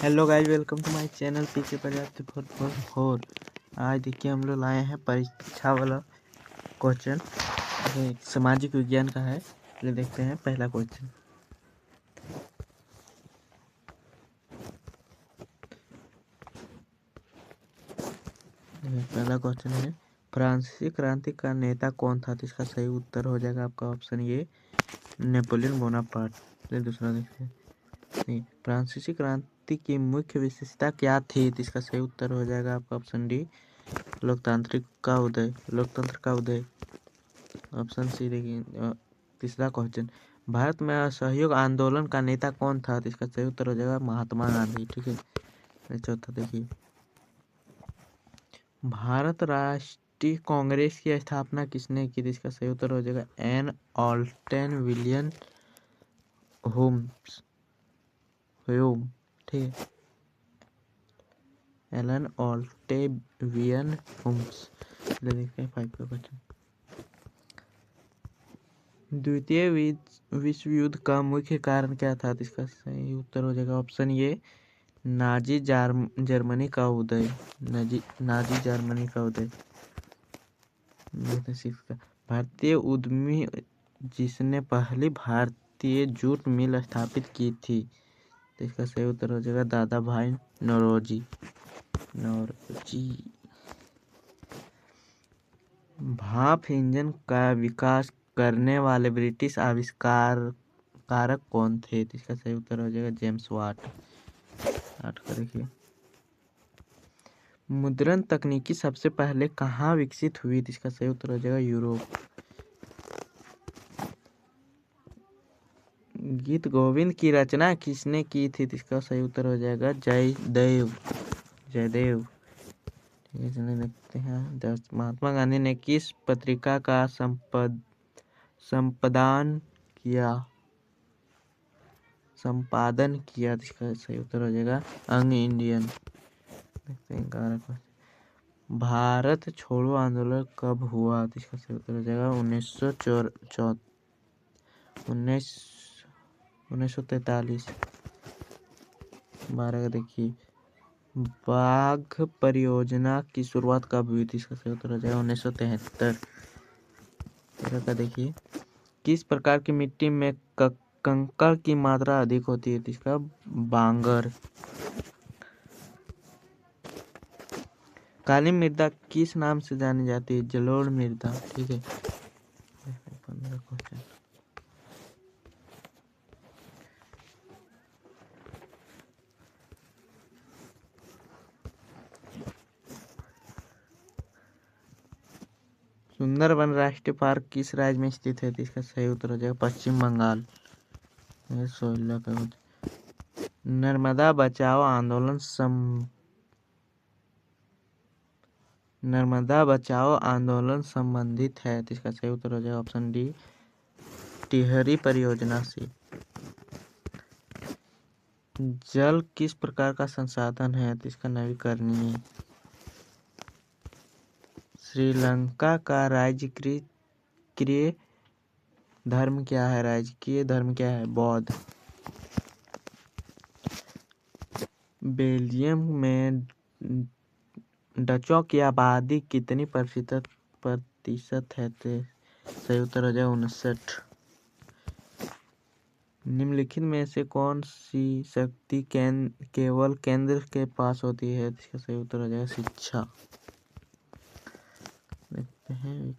Hello guys, welcome to my channel PK Prajapati 444। आज देखिए हम लोग लाए हैं परीक्षा वाला क्वेश्चन। ये सामाजिक विज्ञान का है। ये देखते हैं पहला क्वेश्चन। पहला क्वेश्चन है, फ्रांसीसी क्रांति का नेता कौन था? तो इसका सही उत्तर हो जाएगा आपका ऑप्शन ए, नेपोलियन बोनापार्ट। दूसरा देखते हैं, फ्रांसीसी क्रांति की मुख्य विशेषता क्या थी? तो इसका सही उत्तर हो जाएगा आपका ऑप्शन डी, लोकतंत्र का उदय। ऑप्शन सी देखिए। तीसरा क्वेश्चन, भारत में असहयोग आंदोलन का नेता कौन था? तो इसका सही उत्तर हो जाएगा महात्मा गांधी। ठीक है। चौथा देखिए, भारत राष्ट्रीय कांग्रेस की स्थापना किसने की? तो इसका सही उत्तर हो जाएगा एन ऑल्टन विलियम होम्स। ठीक है, एलन ऑल्टेवियन होम्स। देखते हैं 5 का क्वेश्चन, द्वितीय विश्व युद्ध का मुख्य कारण क्या था? तो इसका सही उत्तर हो जाएगा ऑप्शन ए, नाजी जर्मनी का उदय। नाजी जर्मनी का उदय। भारतीय उद्यमी जिसने पहली भारतीय जूट मिल स्थापित की थी? तो इसका सही उत्तर हो जाएगा दादा भाई नौरोजी। भाप इंजन का विकास करने वाले ब्रिटिश आविष्कारक कौन थे? तो इसका सही उत्तर हो जाएगा जेम्स वाट। 8 का देखिए, मुद्रण तकनीकी सबसे पहले कहाँ विकसित हुई? तो इसका सही उत्तर हो जाएगा यूरोप। गीत गोविंद की रचना किसने की थी? तो इसका सही उत्तर हो जाएगा जयदेव। ठीक है, चलिए देखते हैं 10, महात्मा गांधी ने किस पत्रिका का संपादन किया? इसका सही उत्तर हो जाएगा यंग इंडियन। देखते हैं 11 का, भारत छोड़ो आंदोलन कब हुआ? तो इसका सही उत्तर हो जाएगा 1943। 12 का देखिए, बाघ परियोजना की शुरुआत कब हुई थी? इसका सही उत्तर हो जाएगा 1973। 13 का देखिए, किस प्रकार की मिट्टी में कंकड़ की मात्रा अधिक होती है? इसका बांगर। काली मृदा किस नाम से जानी जाती है? जलोढ़ मृदा। ठीक है। 15 क्वेश्चन, सुंदरबन राष्ट्रीय पार्क किस राज्य में स्थित है? तो इसका सही उत्तर हो जाएगा पश्चिम बंगाल। 16 का, नर्मदा बचाओ आंदोलन संबंधित है? तो इसका सही उत्तर हो जाएगा ऑप्शन डी, टिहरी परियोजना से। जल किस प्रकार का संसाधन है? तो इसका नवीकरणीय। श्रीलंका का राजकीय धर्म क्या है? बौद्ध। बेल्जियम में डचों की आबादी कितनी प्रतिशत है? तो सही उत्तर हो जाएगा 59। निम्नलिखित में से कौन सी शक्ति केवल केंद्र के पास होती है? इसका सही उत्तर हो जाएगा शिक्षा। देखते हैं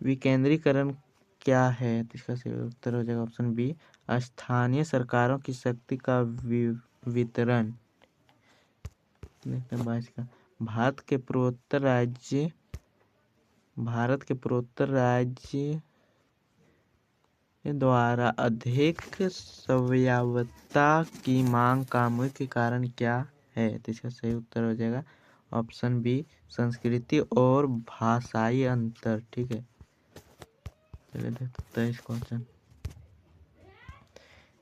विकेंद्रीकरण क्या है? तो इसका सही उत्तर हो जाएगा ऑप्शन बी, स्थानीय सरकारों की शक्ति का वितरण। 22 का, भारत के पूर्वोत्तर राज्य द्वारा अधिक स्वायत्तता की मांग का मुख्य कारण क्या है? तो इसका सही उत्तर हो जाएगा ऑप्शन बी, संस्कृति और भाषाई अंतर। ठीक है, चलिए देखते हैं 23 क्वेश्चन,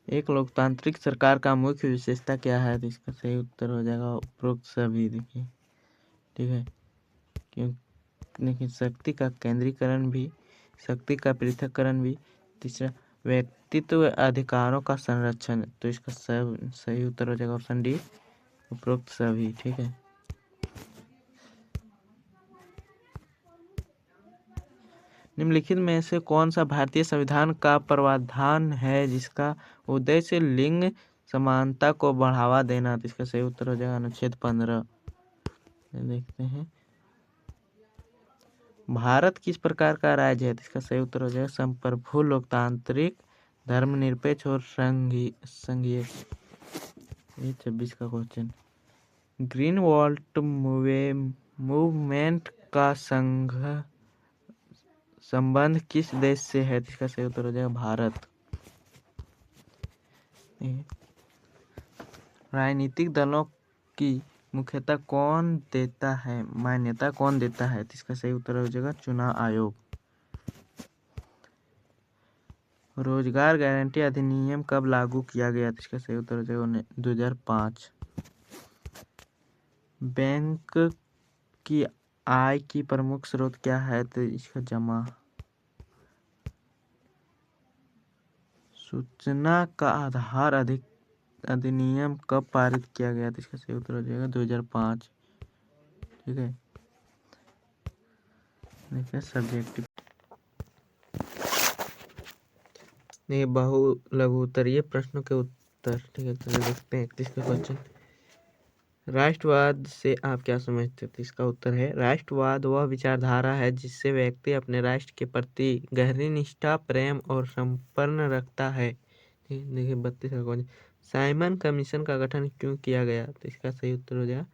एक लोकतांत्रिक सरकार का मुख्य विशेषता क्या है? तो इसका सही उत्तर हो जाएगा उपरोक्त सभी। देखिए, ठीक है, क्योंकि शक्ति का केंद्रीकरण भी, शक्ति का पृथक्करण भी। तीसरा, व्यक्तित्व अधिकारों का संरक्षण। तो इसका सही उत्तर हो जाएगा ऑप्शन डी, उपरोक्त सभी। ठीक है। निम्नलिखित में से कौन सा भारतीय संविधान का प्रावधान है जिसका उद्देश्य लिंग समानता को बढ़ावा देना? तो इसका सही उत्तर हो जाएगा अनुच्छेद 15। देखते हैं, भारत किस प्रकार का राज्य है? तो इसका सही उत्तर हो जाएगा संप्रभु, लोकतांत्रिक, धर्मनिरपेक्ष और संघीय। ये 26 का क्वेश्चन। ग्रीन वॉल्ट मूवमेंट का संबंध किस देश से है? इसका सही उत्तर हो जाएगा भारत। राजनीतिक दलों की मुख्यता कौन देता है, मान्यता कौन देता है? इसका सही उत्तर हो जाएगा चुनाव आयोग। रोजगार गारंटी अधिनियम कब लागू किया गया? इसका सही उत्तर हो जाएगा 2005। बैंक की आय की प्रमुख स्रोत क्या है? तो इसका जमा। सूचना का आधार अधिनियम कब पारित किया गया? तो इसका सही उत्तर हो जाएगा 2005। ठीक है। देखिए सब्जेक्टिव, ये बहु लघु उत्तरीय प्रश्नों के उत्तर। ठीक है, चलिए देखते हैं 31 का क्वेश्चन। राष्ट्रवाद से आप क्या समझते हैं? इसका उत्तर है राष्ट्रवाद वह विचारधारा है जिससे व्यक्ति अपने राष्ट्र के प्रति गहरी निष्ठा, प्रेम और समर्पण रखता है। देखिए 32 का क्वेश्चन। साइमन कमीशन का गठन क्यों किया गया? तो इसका सही उत्तर हो जाएगा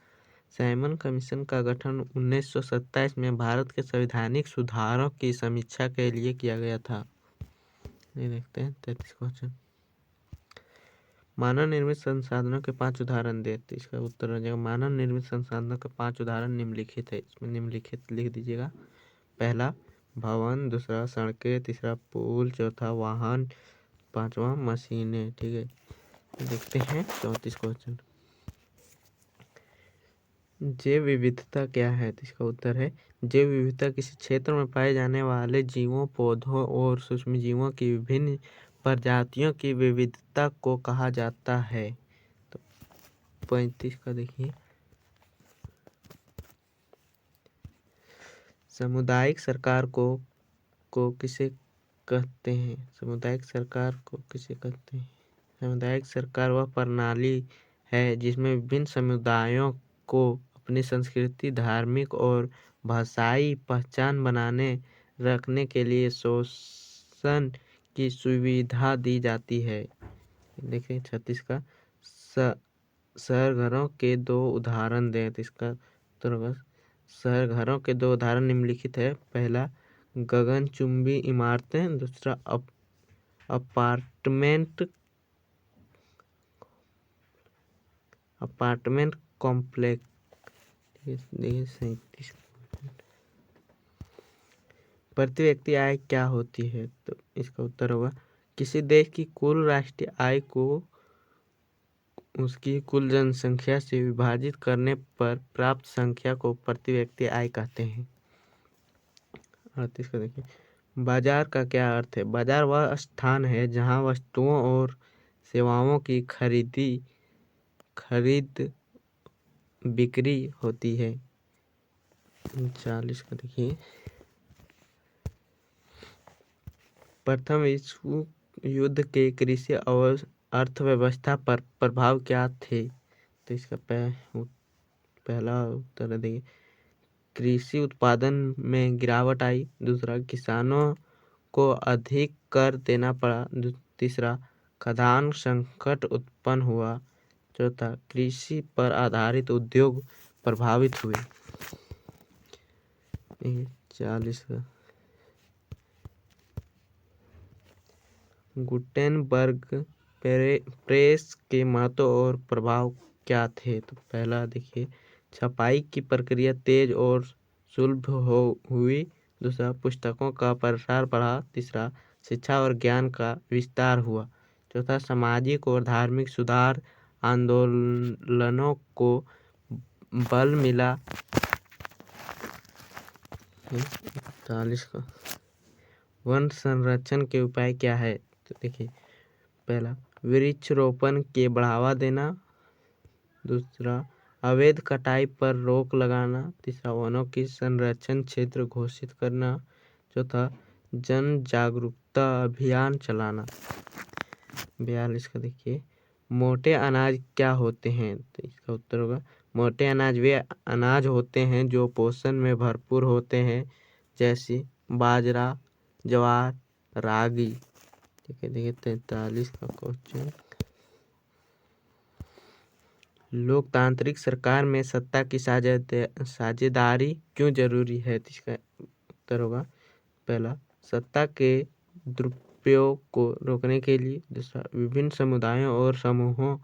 साइमन कमीशन का गठन 1927 में भारत के संवैधानिक सुधारों की समीक्षा के लिए किया गया था। ये देखते हैं 33 क्वेश्चन। मानव निर्मित संसाधनों के 5 उदाहरण दे। तो इसका उत्तर हो जाएगा मानव निर्मित संसाधनों के 5 उदाहरण निम्नलिखित है। इसमें निम्नलिखित लिख दीजिएगा। पहला भवन, दूसरा सड़कें, तीसरा पुल, चौथा वाहन, पांचवा मशीनें। ठीक है, देखते हैं 34 क्वेश्चन। जैव विविधता क्या है? तो इसका उत्तर है जैव विविधता किसी क्षेत्र में पाए जाने वाले जीवों, पौधों और सूक्ष्मजीवों की विभिन्न प्रजातियों की विविधता को कहा जाता है। तो 35 का देखिए। सामुदायिक सरकार को किसे कहते हैं? सामुदायिक सरकार को किसे कहते हैं? सामुदायिक सरकार वह प्रणाली है जिसमें विभिन्न समुदायों को अपनी संस्कृति, धार्मिक और भाषाई पहचान बनाने रखने के लिए शोषण की सुविधा दी जाती है। देखिए 36 का शहर घरों के 2 उदाहरण दें। तो इसका उत्तर शहर घरों के 2 उदाहरण निम्नलिखित है। पहला गगनचुंबी इमारतें, दूसरा अपार्टमेंट कॉम्प्लेक्स। प्रति व्यक्ति आय क्या होती है? तो इसका उत्तर होगा किसी देश की कुल राष्ट्रीय आय को उसकी कुल जनसंख्या से विभाजित करने पर प्राप्त संख्या को प्रति व्यक्ति आय कहते हैं। 38 का देखिए। बाजार का क्या अर्थ है? बाजार वह स्थान है जहां वस्तुओं और सेवाओं की खरीद बिक्री होती है। 40 का देखिए। प्रथम विश्व युद्ध के कृषि और अर्थव्यवस्था पर प्रभाव क्या थे? तो इसका पहला उत्तर देखिए कृषि उत्पादन में गिरावट आई, दूसरा किसानों को अधिक कर देना पड़ा, तीसरा खाद्यान्न संकट उत्पन्न हुआ, चौथा कृषि पर आधारित उद्योग प्रभावित हुए। 40 का गुटेनबर्ग प्रेस के महत्व और प्रभाव क्या थे? तो पहला देखिए छपाई की प्रक्रिया तेज और सुलभ हुई, दूसरा पुस्तकों का प्रसार बढ़ा, तीसरा शिक्षा और ज्ञान का विस्तार हुआ, चौथा सामाजिक और धार्मिक सुधार आंदोलनों को बल मिला। 41 का वन संरक्षण के उपाय क्या है? तो देखिए, पहला वृक्षारोपण के बढ़ावा देना, दूसरा अवैध कटाई पर रोक लगाना, तीसरा वनों की संरक्षण क्षेत्र घोषित करना, चौथा जन जागरूकता अभियान चलाना। 42 का देखिए, मोटे अनाज क्या होते हैं? तो इसका उत्तर होगा मोटे अनाज वे अनाज होते हैं जो पोषण में भरपूर होते हैं, जैसे बाजरा, ज्वार, रागी। ठीक है, देखिए 43 का क्वेश्चन, लोकतांत्रिक सरकार में सत्ता की साझेदारी क्यों जरूरी है? तो इसका उत्तर होगा पहला, सत्ता के दुरुपयोग को रोकने के लिए, दूसरा विभिन्न समुदायों और समूहों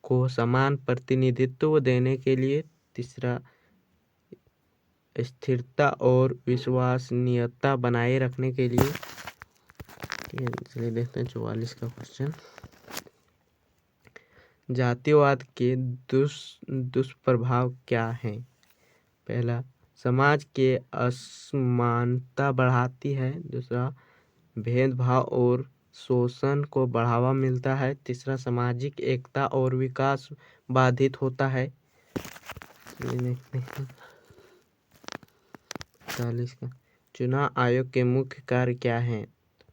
को समान प्रतिनिधित्व देने के लिए, तीसरा स्थिरता और विश्वसनीयता बनाए रखने के लिए। चलिए देखते हैं 44 का क्वेश्चन, जातिवाद के दुष्प्रभाव क्या हैं? पहला, समाज के असमानता बढ़ाती है, दूसरा भेदभाव और शोषण को बढ़ावा मिलता है, तीसरा सामाजिक एकता और विकास बाधित होता है। 40 का, चुनाव आयोग के मुख्य कार्य क्या हैं?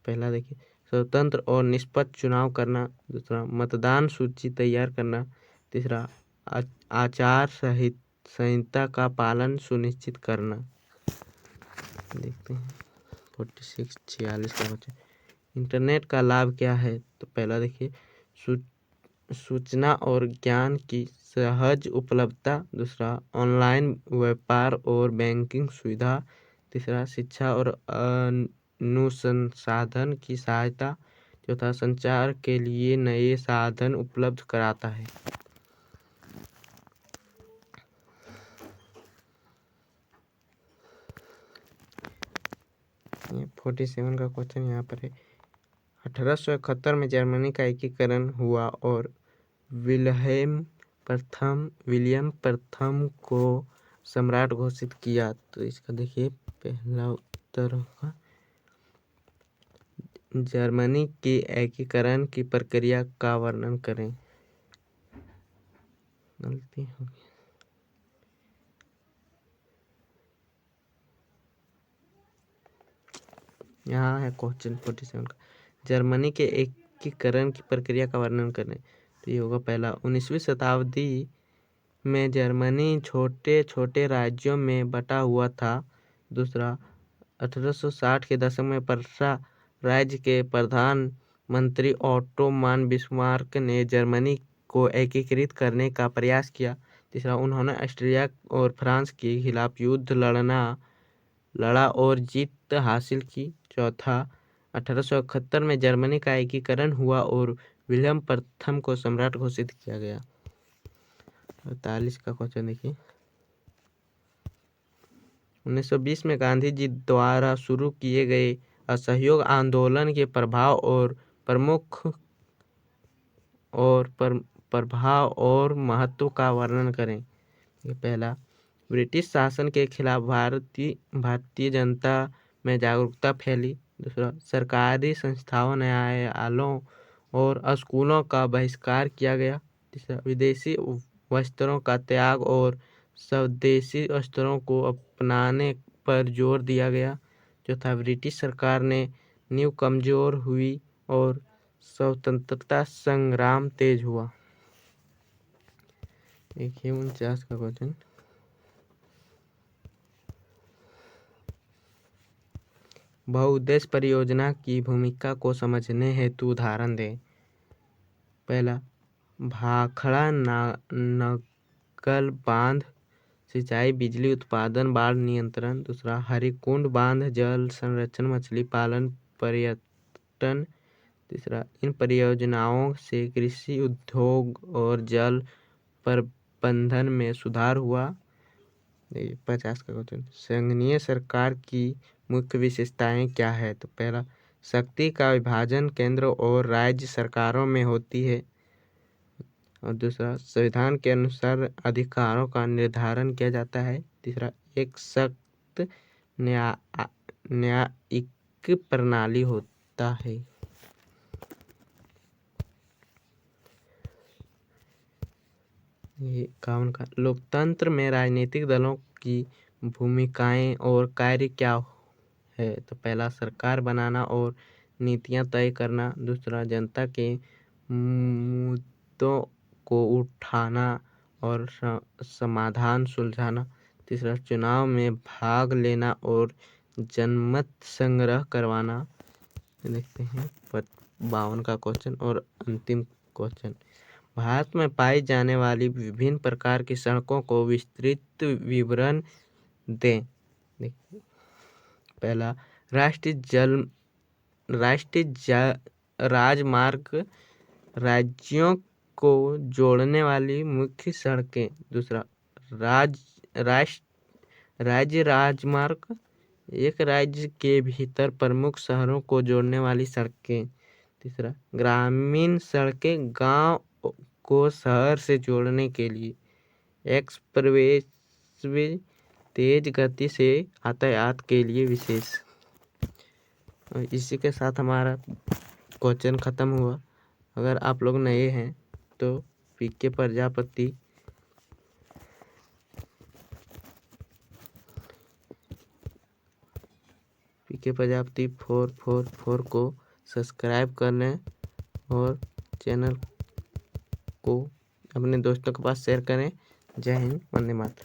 पहला देखिए, स्वतंत्र और निष्पक्ष चुनाव करना, दूसरा मतदान सूची तैयार करना, तीसरा आचार संहिता का पालन सुनिश्चित करना। देखते हैं 46 का क्वेश्चन, इंटरनेट का लाभ क्या है? तो पहला देखिए, सूचना और ज्ञान की सहज उपलब्धता, दूसरा ऑनलाइन व्यापार और बैंकिंग सुविधा, तीसरा शिक्षा और अनुसंधान की सहायता, चौथा संचार के लिए नए साधन उपलब्ध कराता है। 47 का क्वेश्चन यहाँ पर है, 1871 में जर्मनी का एकीकरण हुआ और विलियम प्रथम को सम्राट घोषित किया। तो इसका देखिए पहला उत्तर होगा, जर्मनी के एकीकरण की प्रक्रिया का वर्णन करें। गलती हो गई, यहाँ है क्वेश्चन 47 का, जर्मनी के एकीकरण की प्रक्रिया का वर्णन करें। तो ये होगा पहला, 19वीं शताब्दी में जर्मनी छोटे छोटे राज्यों में बटा हुआ था, दूसरा 1860 के दशक में प्रशा राज्य के प्रधानमंत्री ओटोमान बिस्मार्क ने जर्मनी को एकीकृत करने का प्रयास किया, तीसरा उन्होंने ऑस्ट्रिया और फ्रांस के खिलाफ युद्ध लड़ा और जीत हासिल की, चौथा 1871 में जर्मनी का एकीकरण हुआ और विलियम प्रथम को सम्राट घोषित किया गया। 48 का क्वेश्चन देखिए, 1920 में गांधी जी द्वारा शुरू किए गए असहयोग आंदोलन के प्रभाव और महत्व का वर्णन करें। पहला, ब्रिटिश शासन के खिलाफ भारतीय जनता में जागरूकता फैली, दूसरा सरकारी संस्थाओं, न्यायालयों और स्कूलों का बहिष्कार किया गया, तीसरा विदेशी वस्त्रों का त्याग और स्वदेशी वस्त्रों को अपनाने पर जोर दिया गया, चौथा ब्रिटिश सरकार ने नींव कमजोर हुई और स्वतंत्रता संग्राम तेज हुआ। देखिए 49 का क्वेश्चन, बहुउद्देश्य परियोजना की भूमिका को समझने हेतु उदाहरण दें। पहला, भाखड़ा नकल बांध, सिंचाई, बिजली उत्पादन, बाढ़ नियंत्रण, दूसरा हरिकुंड बांध, जल संरक्षण, मछली पालन, पर्यटन, तीसरा इन परियोजनाओं से कृषि, उद्योग और जल प्रबंधन में सुधार हुआ। 50 का क्वेश्चन, संघीय सरकार की मुख्य विशेषताएं क्या है? तो पहला, शक्ति का विभाजन केंद्र और राज्य सरकारों में होती है, और दूसरा संविधान के अनुसार अधिकारों का निर्धारण किया जाता है, तीसरा एक सख्त न्यायिक प्रणाली होता है। ये 51 का लोकतंत्र में राजनीतिक दलों की भूमिकाएं और कार्य क्या है? तो पहला सरकार बनाना और नीतियां तय करना, दूसरा जनता के मुद्दों को उठाना और समाधान सुलझाना, तीसरा चुनाव में भाग लेना और जनमत संग्रह करवाना। देखते हैं 52 का क्वेश्चन और अंतिम क्वेश्चन, भारत में पाई जाने वाली विभिन्न प्रकार की सड़कों को विस्तृत विवरण दें। पहला राष्ट्रीय राजमार्ग, राज्यों को जोड़ने वाली मुख्य सड़कें, दूसरा राज्य राजमार्ग, एक राज्य के भीतर प्रमुख शहरों को जोड़ने वाली सड़कें, तीसरा ग्रामीण सड़कें, गांव को शहर से जोड़ने के लिए, एक्सप्रेसवे, तेज गति से यातायात के लिए विशेष। इसी के साथ हमारा क्वेश्चन खत्म हुआ। अगर आप लोग नए हैं तो पीके प्रजापति पीके प्रजापति 444 को सब्सक्राइब कर लें और चैनल को अपने दोस्तों के पास शेयर करें। जय हिंद, वंदे मातरम।